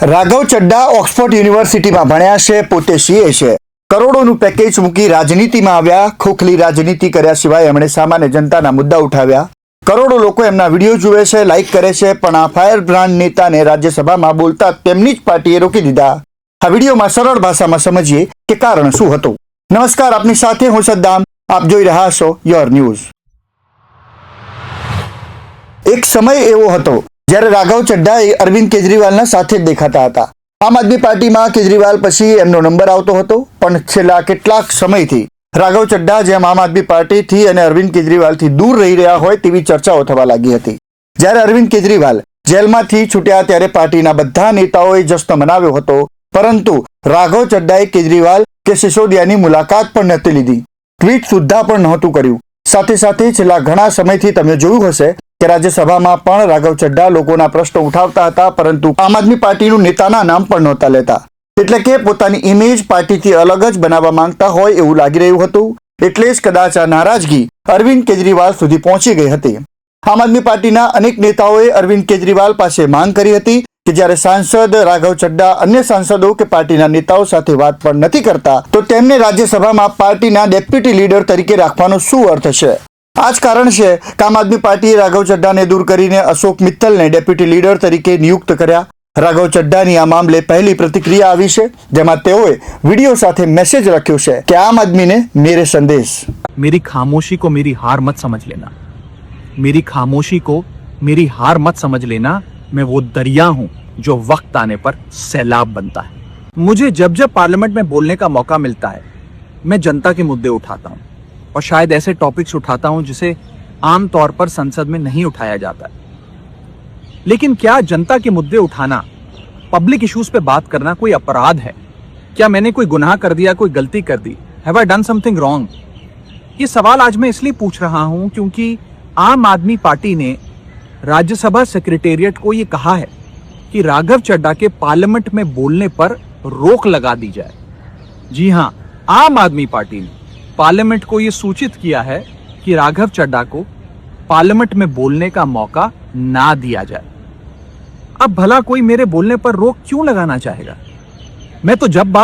Raghav ચડ્ડા Oxford યુનિવર્સિટીમાં ભણ્યા છે, પોતે સીએ છે. કરોડોનું પેકેજ મૂકી રાજનીતિમાં આવ્યા. ખોખલી રાજનીતિ કર્યા સિવાય એમણે સામાન્ય જનતાના મુદ્દા ઉઠાવ્યા. કરોડો લોકો એમના વિડીયો જુએ છે, લાઈક કરે છે, પણ આ ફાયર બ્રાન્ડ નેતાને રાજ્યસભામાં બોલતા તેમની જ પાર્ટીએ રોકી દીધા. આ વિડીયોમાં સરળ ભાષામાં સમજીએ કે કારણ શું હતું. નમસ્કાર, આપની સાથે હું સદ્દામ. આપ જોઈ રહ્યા છો યોર ન્યૂઝ. એક સમય એવો હતો જ્યારે રાઘવ ચડ્ડા એ અરવિંદ કેજરીવાલના સાથે જ દેખાતા હતા. આમ આદમી પાર્ટીમાં કેજરીવાલ પછી એમનો નંબર આવતો હતો, પણ છેલ્લા કેટલાક સમયથી રાઘવ ચડ્ડા જેમ આમ આદમી પાર્ટીથી અને અરવિંદ કેજરીવાલથી દૂર રહી રહ્યા હોય તેવી ચર્ચાઓ થવા લાગી હતી. જ્યારે અરવિંદ કેજરીવાલ જેલમાંથી છૂટ્યા ત્યારે પાર્ટીના બધા નેતાઓએ જશ્ન મનાવ્યો હતો, પરંતુ રાઘવ ચડ્ડાએ કેજરીવાલ કે સિસોદિયાની મુલાકાત પણ નહોતી લીધી. ટ્વીટ સુદ્ધા પણ નહોતું કર્યું. સાથે સાથે છેલ્લા ઘણા સમયથી તમે જોયું હશે કે રાજ્યસભામાં પણ રાઘવ ચડ્ડા લોકોના પ્રશ્નો ઉઠાવતા હતા, પરંતુ આમ આદમી પાર્ટીનું નેતાના નામ પણ નહોતા લેતા. એટલે કે પોતાની ઇમેજ પાર્ટીથી અલગ જ બનાવવા માંગતા હોય એવું લાગી રહ્યું હતું. એટલે જ કદાચ આ નારાજગી અરવિંદ કેજરીવાલ સુધી પહોંચી ગઈ હતી. આમ આદમી પાર્ટીના અનેક નેતાઓએ અરવિંદ કેજરીવાલ પાસે માંગ કરી હતી કે જ્યારે સાંસદ રાઘવ ચડ્ડા અન્ય સાંસદો કે પાર્ટીના નેતાઓ સાથે વાત પણ નથી કરતા, તો તેમને રાજ્યસભામાં પાર્ટીના ડેપ્યુટી લીડર તરીકે રાખવાનો શું અર્થ છે. આ જ કારણ છે કે આમ આદમી પાર્ટીએ રાઘવ ચડ્ડાને દૂર કરીને અશોક મિત્તલને ડેપ્યુટી લીડર તરીકે નિયુક્ત કર્યા. રાઘવ ચડ્ડાની આ મામલે પહેલી પ્રતિક્રિયા આવી છે, જેમાં તેઓએ વિડીયો સાથે મેસેજ લખ્યો છે કે આમ આદમીને મેરે સંદેશ. मेरी खामोशी को मेरी हार मत समझ लेना, मेरी खामोशी को मेरी हार मत समझ लेना. मैं वो दरिया हूं जो वक्त आने पर सैलाब बनता है. मुझे जब जब पार्लियामेंट में बोलने का मौका मिलता है मैं जनता के मुद्दे उठाता हूं और शायद ऐसे टॉपिक्स उठाता हूं जिसे आम तौर पर संसद में नहीं उठाया जाता है. लेकिन क्या जनता के मुद्दे उठाना, पब्लिक इश्यूज पे बात करना कोई अपराध है? क्या मैंने कोई गुनाह कर दिया, कोई गलती कर दी? Have I done something wrong? ये सवाल आज मैं इसलिए पूछ रहा हूं क्योंकि आम आदमी पार्टी ने राज्यसभा सेक्रेटेरिएट को ये कहा है कि राघव चड्डा के पार्लियामेंट में बोलने पर रोक लगा दी जाए. जी हाँ, आम आदमी पार्टी ने पार्लियामेंट को ये सूचित किया है कि राघव चड्डा को पार्लियामेंट में बोलने का मौका ना दिया जाए. अब भला कोई मेरे बोलने पर रोक क्यों लगाना चाहेगा? मैं तो जब बात